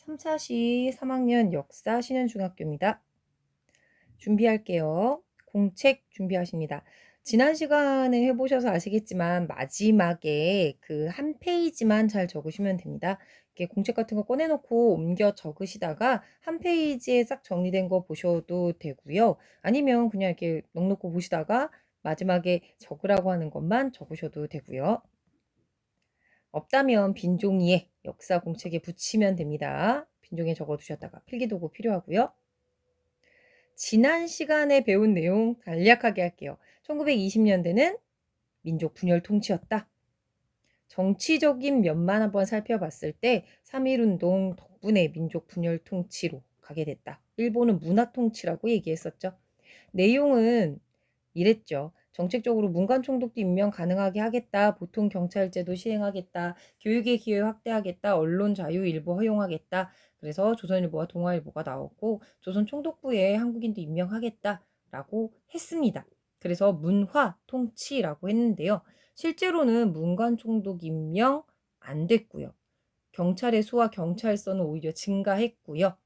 삼사시 3학년 역사 신현중학교입니다. 준비할게요. 공책 준비하십니다. 지난 시간에 해보셔서 아시겠지만 마지막에 그 한 페이지만 잘 적으시면 됩니다. 이렇게 공책 같은 거 꺼내놓고 옮겨 적으시다가 한 페이지에 싹 정리된 거 보셔도 되고요. 아니면 그냥 이렇게 넉넉히 보시다가 마지막에 적으라고 하는 것만 적으셔도 되고요. 없다면 빈 종이에 역사 공책에 붙이면 됩니다. 빈 종이에 적어두셨다가 필기도구 필요하고요. 지난 시간에 배운 내용 간략하게 할게요. 1920년대는 민족 분열 통치였다. 정치적인 면만 한번 살펴봤을 때 3.1운동 덕분에 민족 분열 통치로 가게 됐다. 일본은 문화 통치라고 얘기했었죠. 내용은 이랬죠. 정책적으로 문관 총독도 임명 가능하게 하겠다. 보통 경찰제도 시행하겠다. 교육의 기회 확대하겠다. 언론 자유 일부 허용하겠다. 그래서 조선일보와 동아일보가 나왔고 조선 총독부에 한국인도 임명하겠다라고 했습니다. 그래서 문화 통치라고 했는데요. 실제로는 문관 총독 임명 안 됐고요. 경찰의 수와 경찰서는 오히려 증가했고요.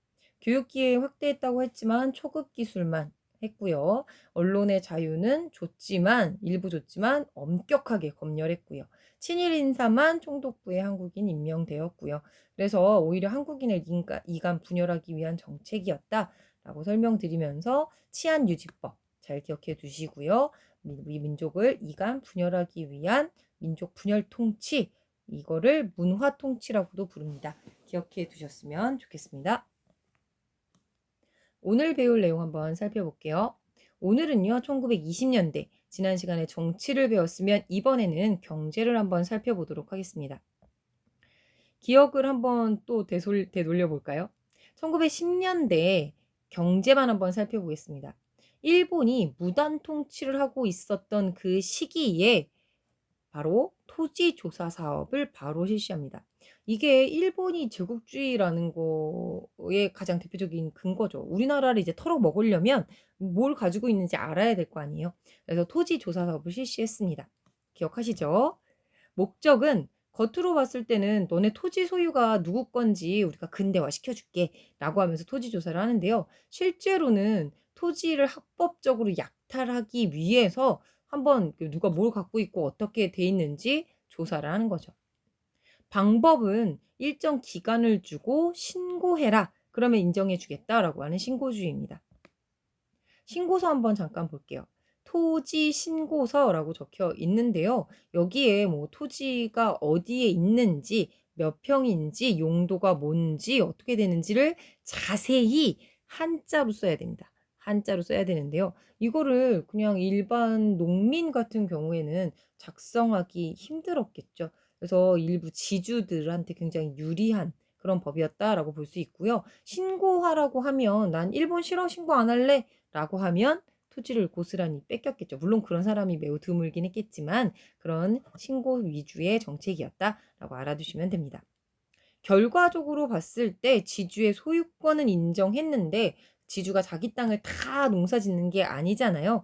교육기회 확대했다고 했지만 초급 기술만 했고요. 언론의 자유는 줬지만 일부 줬지만 엄격하게 검열했고요. 친일 인사만 총독부에 한국인 임명되었고요. 그래서 오히려 한국인을 이간 분열하기 위한 정책이었다라고 설명드리면서 치안유지법 잘 기억해 두시고요. 우리 민족을 이간 분열하기 위한 민족 분열 통치 이거를 문화 통치라고도 부릅니다. 기억해 두셨으면 좋겠습니다. 오늘 배울 내용 한번 살펴볼게요. 오늘은요, 1920년대, 지난 시간에 정치를 배웠으면 이번에는 경제를 한번 살펴보도록 하겠습니다. 기억을 한번 또 되돌려 볼까요? 1910년대 경제만 한번 살펴보겠습니다. 일본이 무단 통치를 하고 있었던 그 시기에 바로 토지 조사 사업을 바로 실시합니다. 이게 일본이 제국주의라는 거의 가장 대표적인 근거죠. 우리나라를 이제 털어먹으려면 뭘 가지고 있는지 알아야 될 거 아니에요. 그래서 토지 조사 사업을 실시했습니다. 기억하시죠? 목적은 겉으로 봤을 때는 너네 토지 소유가 누구 건지 우리가 근대화 시켜줄게 라고 하면서 토지 조사를 하는데요. 실제로는 토지를 합법적으로 약탈하기 위해서 한번 누가 뭘 갖고 있고 어떻게 돼 있는지 조사를 하는 거죠. 방법은 일정 기간을 주고 신고해라. 그러면 인정해 주겠다라고 하는 신고주의입니다. 신고서 한번 잠깐 볼게요. 토지 신고서라고 적혀 있는데요. 여기에 뭐 토지가 어디에 있는지, 몇 평인지, 용도가 뭔지, 어떻게 되는지를 자세히 한자로 써야 됩니다. 한자로 써야 되는데요. 이거를 그냥 일반 농민 같은 경우에는 작성하기 힘들었겠죠. 그래서 일부 지주들한테 굉장히 유리한 그런 법이었다라고 볼 수 있고요. 신고하라고 하면 난 일본 싫어 신고 안 할래 라고 하면 토지를 고스란히 뺏겼겠죠. 물론 그런 사람이 매우 드물긴 했겠지만 그런 신고 위주의 정책이었다라고 알아두시면 됩니다. 결과적으로 봤을 때 지주의 소유권은 인정했는데 지주가 자기 땅을 다 농사 짓는 게 아니잖아요.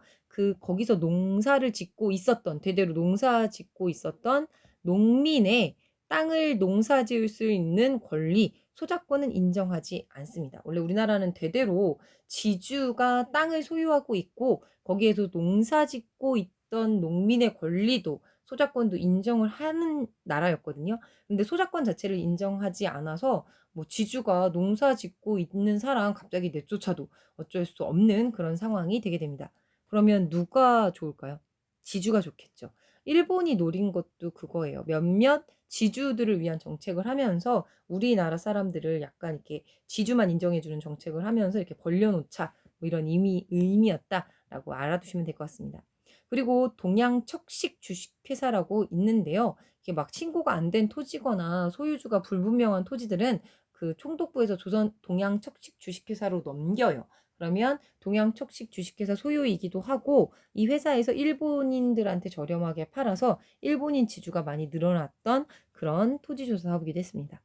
거기서 농사를 짓고 있었던 대대로 농사 짓고 있었던 농민의 땅을 농사 지을 수 있는 권리, 소작권은 인정하지 않습니다. 원래 우리나라는 대대로 지주가 땅을 소유하고 있고 거기에서 농사 짓고 있던 농민의 권리도 소작권도 인정을 하는 나라였거든요. 근데 소작권 자체를 인정하지 않아서 뭐 지주가 농사 짓고 있는 사람 갑자기 내쫓아도 어쩔 수 없는 그런 상황이 되게 됩니다. 그러면 누가 좋을까요? 지주가 좋겠죠. 일본이 노린 것도 그거예요. 몇몇 지주들을 위한 정책을 하면서 우리나라 사람들을 약간 이렇게 지주만 인정해주는 정책을 하면서 이렇게 벌려놓자 뭐 이런 의미였다라고 알아두시면 될 것 같습니다. 그리고 동양척식 주식회사라고 있는데요. 이게 막 신고가 안 된 토지거나 소유주가 불분명한 토지들은 그 총독부에서 조선 동양척식 주식회사로 넘겨요. 그러면 동양척식 주식회사 소유이기도 하고 이 회사에서 일본인들한테 저렴하게 팔아서 일본인 지주가 많이 늘어났던 그런 토지조사 사업이기도 했습니다.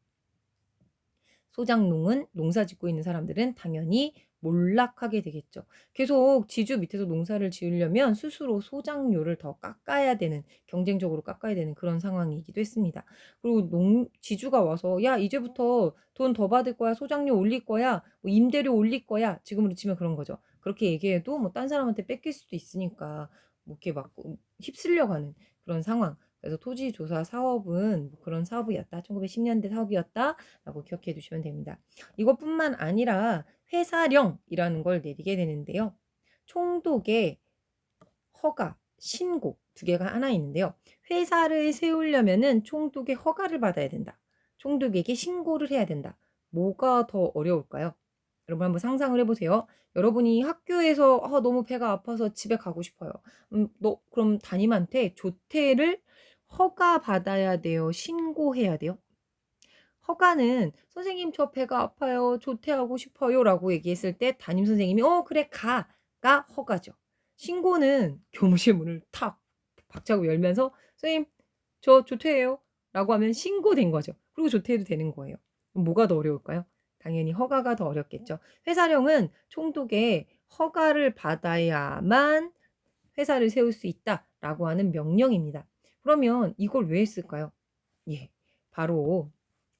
소작농은 농사 짓고 있는 사람들은 당연히 몰락하게 되겠죠. 계속 지주 밑에서 농사를 지으려면 스스로 소작료를 더 깎아야 되는, 경쟁적으로 깎아야 되는 그런 상황이기도 했습니다. 그리고 지주가 와서 "야 이제부터 돈 더 받을 거야. 소작료 올릴 거야. 뭐 임대료 올릴 거야." 지금으로 치면 그런 거죠. 그렇게 얘기해도 뭐 딴 사람한테 뺏길 수도 있으니까 뭐 이렇게 막 휩쓸려 가는 그런 상황. 그래서 토지 조사 사업은 뭐 그런 사업이었다. 1910 년대 사업이었다라고 기억해 두시면 됩니다. 이것뿐만 아니라 회사령이라는 걸 내리게 되는데요. 총독의 허가, 신고 두 개가 하나 있는데요. 회사를 세우려면은 총독의 허가를 받아야 된다. 총독에게 신고를 해야 된다. 뭐가 더 어려울까요? 여러분 한번 상상을 해보세요. 여러분이 학교에서 너무 배가 아파서 집에 가고 싶어요. 너 그럼 담임한테 조퇴를 허가 받아야 돼요? 신고해야 돼요? 허가는 "선생님 저 배가 아파요. 조퇴하고 싶어요."라고 얘기했을 때 담임 선생님이 "어 그래 가."가 허가죠. 신고는 교무실 문을 탁 박차고 열면서 "선생님 저 조퇴해요."라고 하면 신고된 거죠. 그리고 조퇴해도 되는 거예요. 그럼 뭐가 더 어려울까요? 당연히 허가가 더 어렵겠죠. 회사령은 총독의 허가를 받아야만 회사를 세울 수 있다라고 하는 명령입니다. 그러면 이걸 왜 했을까요? 예. 바로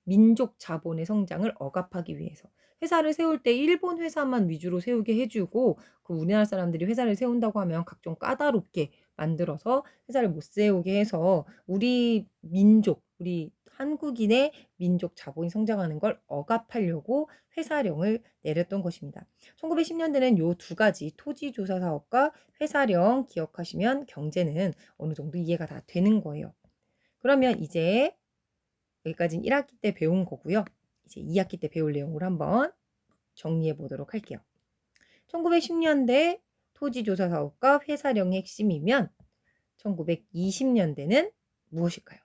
민족 자본의 성장을 억압하기 위해서. 회사를 세울 때 일본 회사만 위주로 세우게 해 주고 그 우리나라 사람들이 회사를 세운다고 하면 각종 까다롭게 만들어서 회사를 못 세우게 해서 우리 민족, 우리 한국인의 민족 자본이 성장하는 걸 억압하려고 회사령을 내렸던 것입니다. 1910 년대는 요 두 가지 토지 조사 사업과 회사령 기억하시면 경제는 어느 정도 이해가 다 되는 거예요. 그러면 이제 여기까지는 1학기 때 배운 거고요. 이제 2학기 때 배울 내용을 한번 정리해 보도록 할게요. 1910 년대 토지조사 사업과 회사령의 핵심이면 1920 년대는 무엇일까요?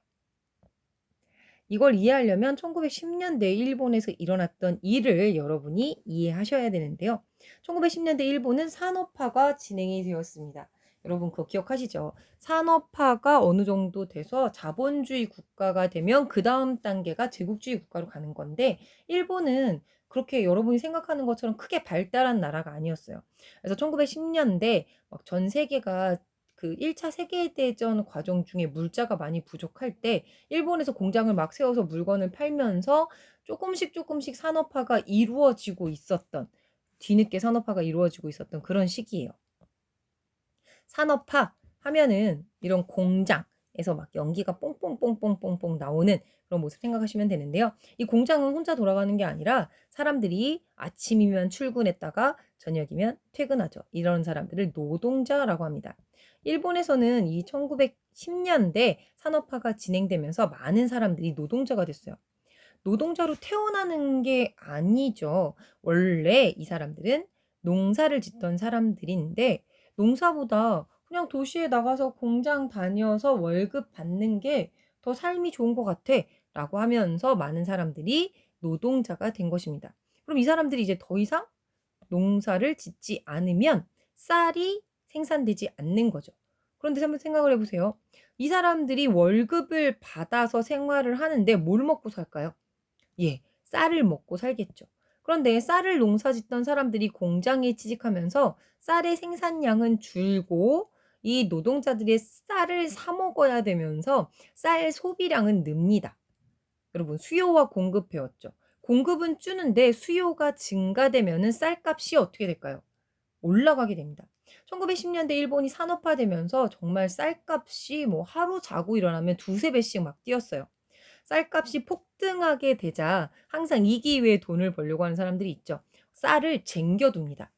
이걸 이해하려면 1910 년대 일본에서 일어났던 일을 여러분이 이해하셔야 되는데요. 1910 년대 일본은 산업화가 진행이 되었습니다. 여러분 그거 기억하시죠? 산업화가 어느 정도 돼서 자본주의 국가가 되면 그다음 단계가 제국주의 국가로 가는 건데 일본은 그렇게 여러분이 생각하는 것처럼 크게 발달한 나라가 아니었어요. 그래서 1910 년대 막 전 세계가 그 1차 세계대전 과정 중에 물자가 많이 부족할 때 일본에서 공장을 막 세워서 물건을 팔면서 조금씩 산업화가 이루어지고 있었던, 뒤늦게 산업화가 이루어지고 있었던 그런 시기예요. 산업화 하면은 이런 공장에서 막 연기가 뽕뽕뽕뽕뽕뽕 나오는 그런 모습 생각하시면 되는데요. 이 공장은 혼자 돌아가는 게 아니라 사람들이 아침이면 출근했다가 저녁이면 퇴근하죠. 이런 사람들을 노동자라고 합니다. 일본에서는 이 1910 년대 산업화가 진행되면서 많은 사람들이 노동자가 됐어요. 노동자로 태어나는 게 아니죠. 원래 이 사람들은 농사를 짓던 사람들인데 농사보다 그냥 도시에 나가서 공장 다녀서 월급 받는 게 더 삶이 좋은 것 같아라고 하면서 많은 사람들이 노동자가 된 것입니다. 그럼 이 사람들이 이제 더 이상 농사를 짓지 않으면 쌀이 생산되지 않는 거죠. 그런데 한번 생각을 해보세요. 이 사람들이 월급을 받아서 생활을 하는데 뭘 먹고 살까요? 예. 쌀을 먹고 살겠죠. 그런데 쌀을 농사짓던 사람들이 공장에 취직하면서 쌀의 생산량은 줄고 이 노동자들이 쌀을 사 먹어야 되면서 쌀 소비량은 늡니다. 여러분 수요와 공급 배웠죠. 공급은 주는데 수요가 증가되면은 쌀값이 어떻게 될까요? 올라가게 됩니다. 1910 년대 일본이 산업화되면서 정말 쌀값이 뭐 하루 자고 일어나면 두세 배씩 막 뛰었어요. 쌀값이 폭등하게 되자 항상 이 기회에 돈을 벌려고 하는 사람들이 있죠. 쌀을 쟁겨둡니다.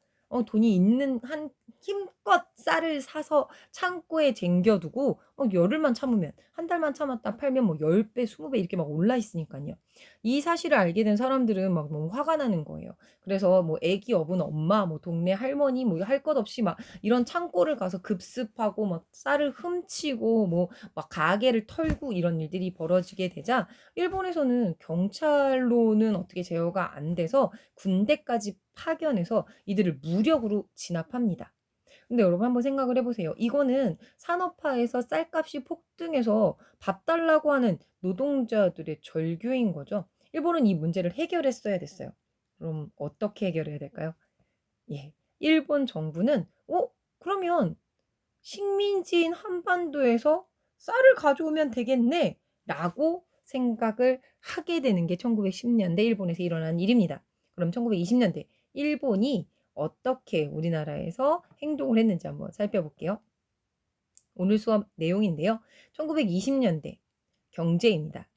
돈이 있는 한 힘껏 쌀을 사서 창고에 쟁겨두고 열흘만 참으면 한 달만 참았다 팔면 뭐 10배, 20배 이렇게 막 올라 있으니까요. 이 사실을 알게 된 사람들은 막 너무 화가 나는 거예요. 그래서 뭐 애기 업은 엄마, 뭐 동네 할머니 뭐 할 것 없이 막 이런 창고를 가서 급습하고 막 쌀을 훔치고 뭐 막 가게를 털고 이런 일들이 벌어지게 되자 일본에서는 경찰로는 어떻게 제어가 안 돼서 군대까지 파견해서 이들을 무력으로 진압합니다. 근데 여러분 한번 생각을 해보세요. 이거는 산업화에서 쌀값이 폭등해서 밥 달라고 하는 노동자들의 절규인 거죠. 일본은 이 문제를 해결했어야 됐어요. 그럼 어떻게 해결해야 될까요? 예. 일본 정부는 그러면 식민지인 한반도에서 쌀을 가져오면 되겠네 라고 생각을 하게 되는 게 1910년대 일본에서 일어난 일입니다. 그럼 1920년대 일본이 어떻게 우리나라에서 행동을 했는지 한번 살펴볼게요. 오늘 수업 내용인데요. 1920년대 경제입니다.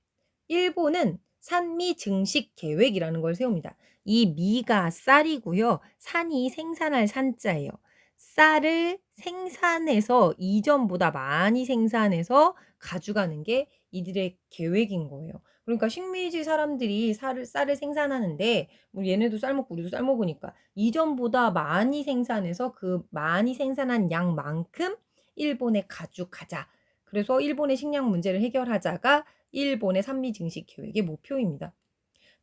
일본은 산미 증식 계획이라는 걸 세웁니다. 이 미가 쌀이고요. 산이 생산할 산자예요. 쌀을 생산해서 이전보다 많이 생산해서 가져가는 게 이들의 계획인 거예요. 그러니까 식민지 사람들이 쌀을 생산하는데 뭐 얘네도 쌀 먹고 우리도 쌀 먹으니까 이전보다 많이 생산해서 그 많이 생산한 양만큼 일본에 가져가자. 그래서 일본의 식량 문제를 해결하자가 일본의 산미 증식 계획의 목표입니다.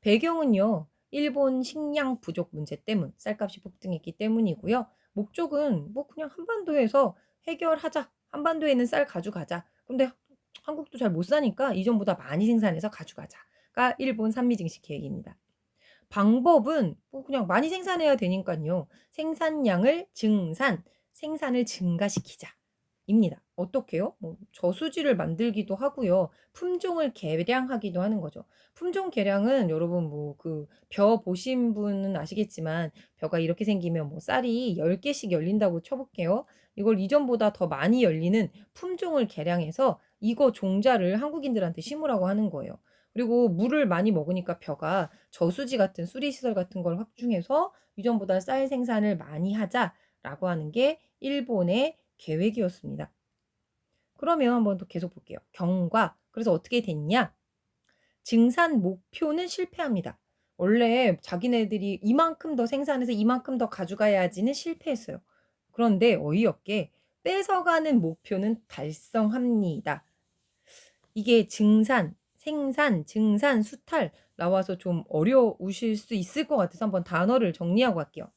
배경은요. 일본 식량 부족 문제 때문, 쌀값이 폭등했기 때문이고요. 목적은 뭐 그냥 한반도에서 해결하자. 한반도에는 쌀 가져가자. 근데 한국도 잘 못 사니까 이전보다 많이 생산해서 가져가자가 일본 산미 증식 계획입니다. 방법은 뭐 그냥 많이 생산해야 되니까요. 생산량을 생산을 증가시키자. 입니다. 어떻게요? 뭐 저수지를 만들기도 하고요. 품종을 개량하기도 하는 거죠. 품종 개량은 여러분 뭐 그 벼 보신 분은 아시겠지만 벼가 이렇게 생기면 뭐 쌀이 10개씩 열린다고 쳐 볼게요. 이걸 이전보다 더 많이 열리는 품종을 개량해서 이거 종자를 한국인들한테 심으라고 하는 거예요. 그리고 물을 많이 먹으니까 벼가 저수지 같은 수리시설 같은 걸 확충해서 이전보다 쌀 생산을 많이 하자라고 하는 게 일본의 계획이었습니다. 그러면 한번 더 계속 볼게요. 경과. 그래서 어떻게 됐냐? 증산 목표는 실패합니다. 원래 자기네들이 이만큼 더 생산해서 이만큼 더 가져가야지는 실패했어요. 그런데 어이없게 뺏어가는 목표는 달성합니다. 이게 생산, 수탈 나와서 좀 어려우실 수 있을 것 같아서 한번 단어를 정리하고 갈게요.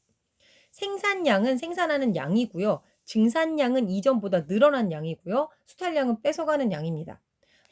생산량은 생산하는 양이고요. 증산량은 이전보다 늘어난 양이고요. 수탈량은 뺏어가는 양입니다.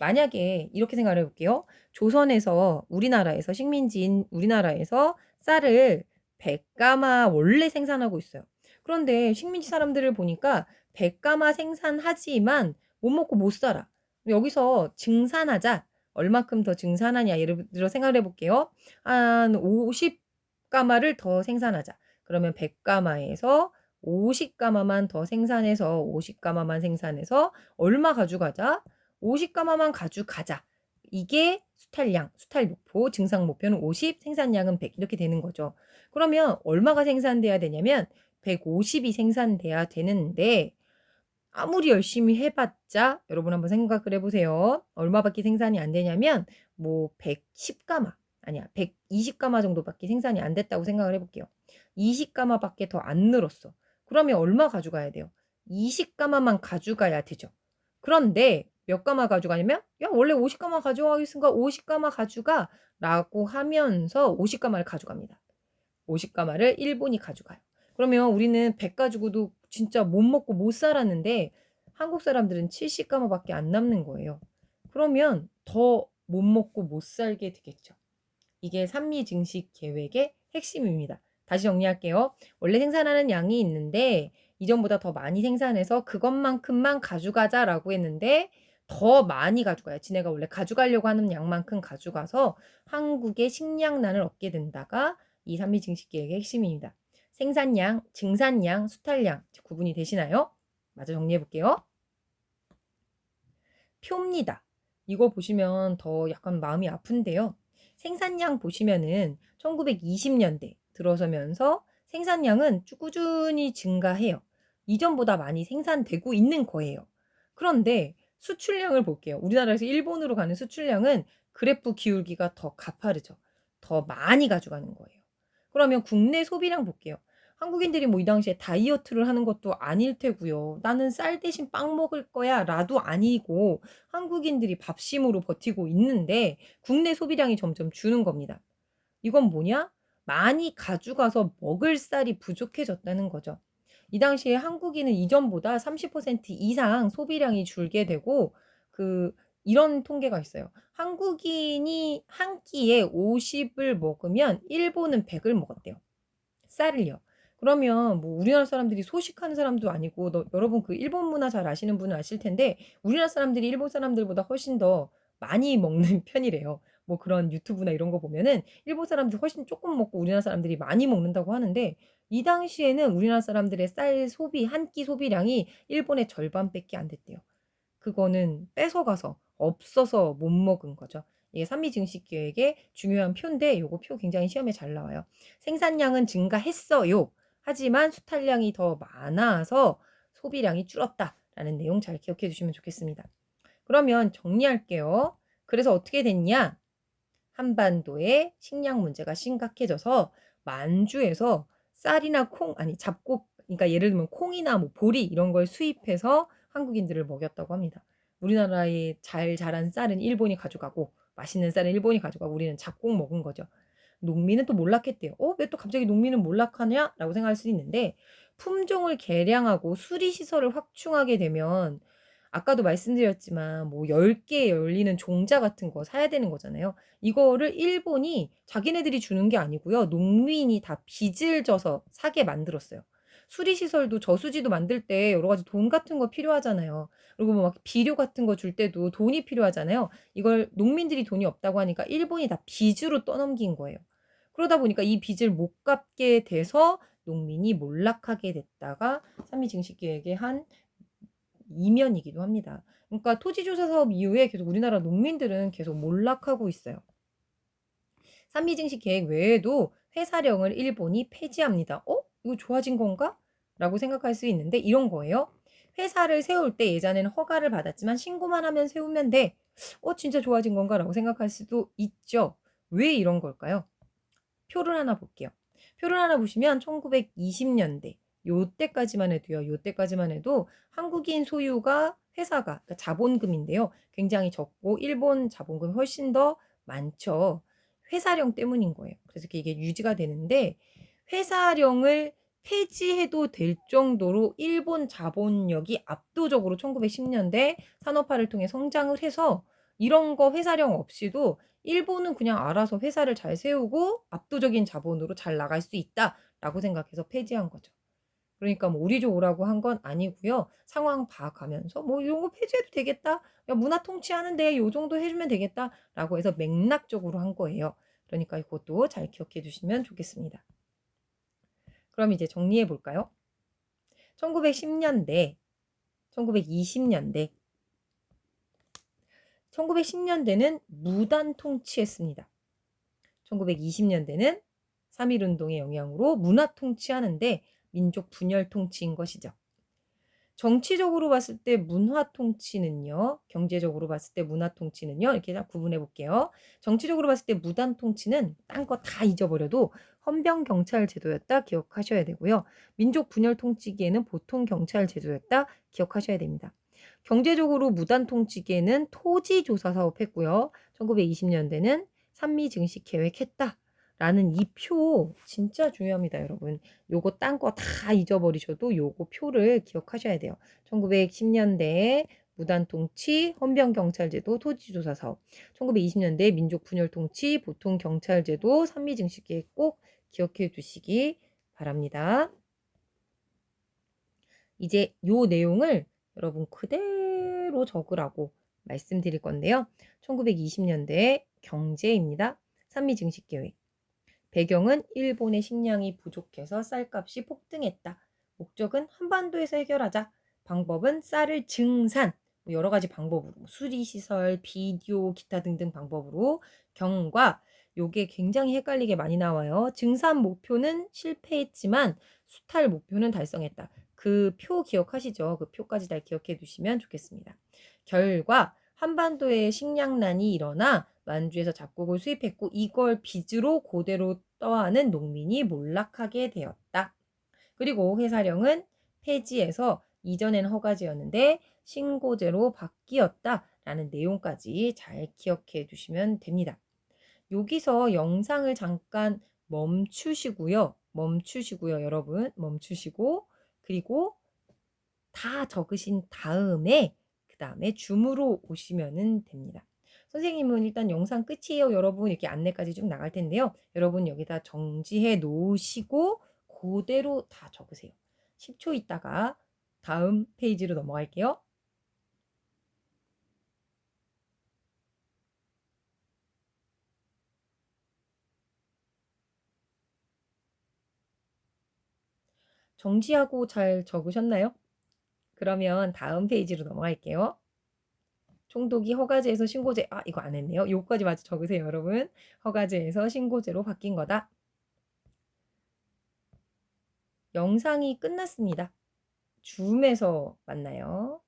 만약에 이렇게 생각을 해볼게요. 조선에서 우리나라에서 식민지인 우리나라에서 쌀을 100가마 원래 생산하고 있어요. 그런데 식민지 사람들을 보니까 100가마 생산하지만 못 먹고 못 살아. 여기서 증산하자. 얼마큼 더 증산하냐. 예를 들어 생각을 해볼게요. 한 50가마를 더 생산하자. 그러면 100가마에서 50가마만 더 생산해서 50가마만 생산해서 얼마 가져가자? 50가마만 가져가자. 이게 수탈량, 수탈 목표, 증상 목표는 50, 생산량은 100 이렇게 되는 거죠. 그러면 얼마가 생산돼야 되냐면 150이 생산돼야 되는데 아무리 열심히 해봤자 여러분 한번 생각을 해보세요. 얼마밖에 생산이 안 되냐면 뭐 110가마 아니야 120가마 정도밖에 생산이 안 됐다고 생각을 해볼게요. 20가마밖에 더 안 늘었어. 그러면 얼마 가져가야 돼요? 20가마만 가져가야 되죠. 그런데 몇 가마 가져가냐면 야 원래 50가마 가져가겠으니까 50가마 가져가 라고 하면서 50가마를 가져갑니다. 50가마를 일본이 가져가요. 그러면 우리는 100 가지고도 진짜 못 먹고 못 살았는데 한국 사람들은 70가마밖에 안 남는 거예요. 그러면 더 못 먹고 못 살게 되겠죠. 이게 산미 증식 계획의 핵심입니다. 다시 정리할게요. 원래 생산하는 양이 있는데 이전보다 더 많이 생산해서 그것만큼만 가져가자라고 했는데 더 많이 가져가요. 지네가 원래 가져가려고 하는 양만큼 가져가서 한국의 식량난을 얻게 된다가 이 산미 증식 계획의 핵심입니다. 생산량, 증산량, 수탈량 구분이 되시나요? 마저 정리해 볼게요. 표입니다. 이거 보시면 더 약간 마음이 아픈데요. 생산량 보시면은 1920년대 들어서면서 생산량은 꾸준히 증가해요. 이전보다 많이 생산되고 있는 거예요. 그런데 수출량을 볼게요. 우리나라에서 일본으로 가는 수출량은 그래프 기울기가 더 가파르죠. 더 많이 가져가는 거예요. 그러면 국내 소비량 볼게요. 한국인들이 뭐 이 당시에 다이어트를 하는 것도 아닐 테고요. 나는 쌀 대신 빵 먹을 거야 라도 아니고 한국인들이 밥심으로 버티고 있는데 국내 소비량이 점점 주는 겁니다. 이건 뭐냐? 많이 가져가서 먹을 쌀이 부족해졌다는 거죠. 이 당시에 한국인은 이전보다 30% 이상 소비량이 줄게 되고 그 이런 통계가 있어요. 한국인이 한 끼에 50을 먹으면 일본은 100을 먹었대요. 쌀을요. 그러면 뭐 우리나라 사람들이 소식하는 사람도 아니고 여러분 그 일본 문화 잘 아시는 분은 아실 텐데 우리나라 사람들이 일본 사람들보다 훨씬 더 많이 먹는 편이래요. 뭐 그런 유튜브나 이런 거 보면은 일본 사람들이 훨씬 조금 먹고 우리나라 사람들이 많이 먹는다고 하는데 이 당시에는 우리나라 사람들의 쌀 소비, 한 끼 소비량이 일본의 절반밖에 안 됐대요. 그거는 뺏어가서 없어서 못 먹은 거죠. 이게 산미증식 계획의 중요한 표인데 요거 표 굉장히 시험에 잘 나와요. 생산량은 증가했어요. 하지만 수탈량이 더 많아서 소비량이 줄었다라는 내용 잘 기억해 주시면 좋겠습니다. 그러면 정리할게요. 그래서 어떻게 됐냐? 한반도의 식량 문제가 심각해져서 만주에서 쌀이나 콩, 아니 잡곡, 그러니까 예를 들면 콩이나 뭐 보리 이런 걸 수입해서 한국인들을 먹였다고 합니다. 우리나라에 잘 자란 쌀은 일본이 가져가고 맛있는 쌀은 일본이 가져가고 우리는 잡곡 먹은 거죠. 농민은 또 몰락했대요. 왜 또 갑자기 농민은 몰락하냐? 라고 생각할 수 있는데 품종을 개량하고 수리 시설을 확충하게 되면 아까도 말씀드렸지만 뭐 10개 열리는 종자 같은 거 사야 되는 거잖아요. 이거를 일본이 자기네들이 주는 게 아니고요. 농민이 다 빚을 져서 사게 만들었어요. 수리 시설도 저수지도 만들 때 여러 가지 돈 같은 거 필요하잖아요. 그리고 뭐 막 비료 같은 거 줄 때도 돈이 필요하잖아요. 이걸 농민들이 돈이 없다고 하니까 일본이 다 빚으로 떠넘긴 거예요. 그러다 보니까 이 빚을 못 갚게 돼서 농민이 몰락하게 됐다가 삼미증식계획의 한 이면이기도 합니다. 그러니까 토지조사 사업 이후에 계속 우리나라 농민들은 계속 몰락하고 있어요. 삼미증식 계획 외에도 회사령을 일본이 폐지합니다. 이거 좋아진 건가? 라고 생각할 수 있는데 이런 거예요. 회사를 세울 때 예전에는 허가를 받았지만 신고만 하면 세우면 돼. 진짜 좋아진 건가? 라고 생각할 수도 있죠. 왜 이런 걸까요? 표를 하나 볼게요. 표를 하나 보시면 1920년대 요때까지만 해도요. 요때까지만 해도 한국인 소유가 회사가 그러니까 자본금인데요. 굉장히 적고 일본 자본금이 훨씬 더 많죠. 회사령 때문인 거예요. 그래서 이게 유지가 되는데 회사령을 폐지해도 될 정도로 일본 자본력이 압도적으로 1910년대 산업화를 통해 성장을 해서 이런 거 회사령 없이도 일본은 그냥 알아서 회사를 잘 세우고 압도적인 자본으로 잘 나갈 수 있다라고 생각해서 폐지한 거죠. 그러니까 뭐 우리 좋으라고 한 건 아니고요. 상황 봐가면서 뭐 이런 거 폐지해도 되겠다. 야, 문화 통치하는데 요 정도 해주면 되겠다라고 해서 맥락적으로 한 거예요. 그러니까 이것도 잘 기억해 주시면 좋겠습니다. 그럼 이제 정리해 볼까요? 1910년대, 1920년대, 1910년대는 무단 통치했습니다. 1920년대는 3.1운동의 영향으로 문화 통치하는데 민족 분열 통치인 것이죠. 정치적으로 봤을 때 문화 통치는요, 경제적으로 봤을 때 문화 통치는요, 이렇게 딱 구분해 볼게요. 정치적으로 봤을 때 무단 통치는 딴 거 다 잊어버려도 헌병 경찰 제도였다 기억하셔야 되고요. 민족 분열 통치기에는 보통 경찰 제도였다 기억하셔야 됩니다. 경제적으로 무단 통치기에는 토지 조사 사업 했고요. 1920년대는 산미 증식 계획했다. 라는 이 표 진짜 중요합니다, 여러분. 요거 딴 거 다 잊어버리셔도 요거 표를 기억하셔야 돼요. 1910년대에 무단통치, 헌병경찰제도, 토지조사 사업. 1920년대 민족분열통치, 보통경찰제도, 산미증식계획 꼭 기억해 두시기 바랍니다. 이제 요 내용을 여러분 그대로 적으라고 말씀드릴 건데요. 1920년대 경제입니다. 산미증식계획. 배경은 일본의 식량이 부족해서 쌀값이 폭등했다. 목적은 한반도에서 해결하자. 방법은 쌀을 증산. 여러 가지 방법으로 수리시설, 비료, 기타 등등 방법으로 경과 요게 굉장히 헷갈리게 많이 나와요. 증산 목표는 실패했지만 수탈 목표는 달성했다. 그 표 기억하시죠? 그 표까지 잘 기억해 두시면 좋겠습니다. 결과 한반도에 식량난이 일어나 만주에서 잡곡을 수입했고 이걸 빚으로 그대로 떠안은 농민이 몰락하게 되었다. 그리고 회사령은 폐지해서 이전엔 허가제였는데 신고제로 바뀌었다라는 내용까지 잘 기억해 두시면 됩니다. 여기서 영상을 잠깐 멈추시고요. 여러분. 멈추시고 그리고 다 적으신 다음에 그 그다음에 줌으로 오시면은 됩니다. 선생님은 일단 영상 끝이에요 여러분 이렇게 안내까지 쭉 나갈 텐데요. 여러분 여기다 정지해 놓으시고 그대로 다 적으세요. 10초 있다가 다음 페이지로 넘어갈게요. 정지하고 잘 적으셨나요? 그러면 다음 페이지로 넘어갈게요. 총독이 허가제에서 신고제. 아, 이거 안 했네요. 요까지 마저 적으세요, 여러분. 허가제에서 신고제로 바뀐 거다. 영상이 끝났습니다. 줌에서 만나요.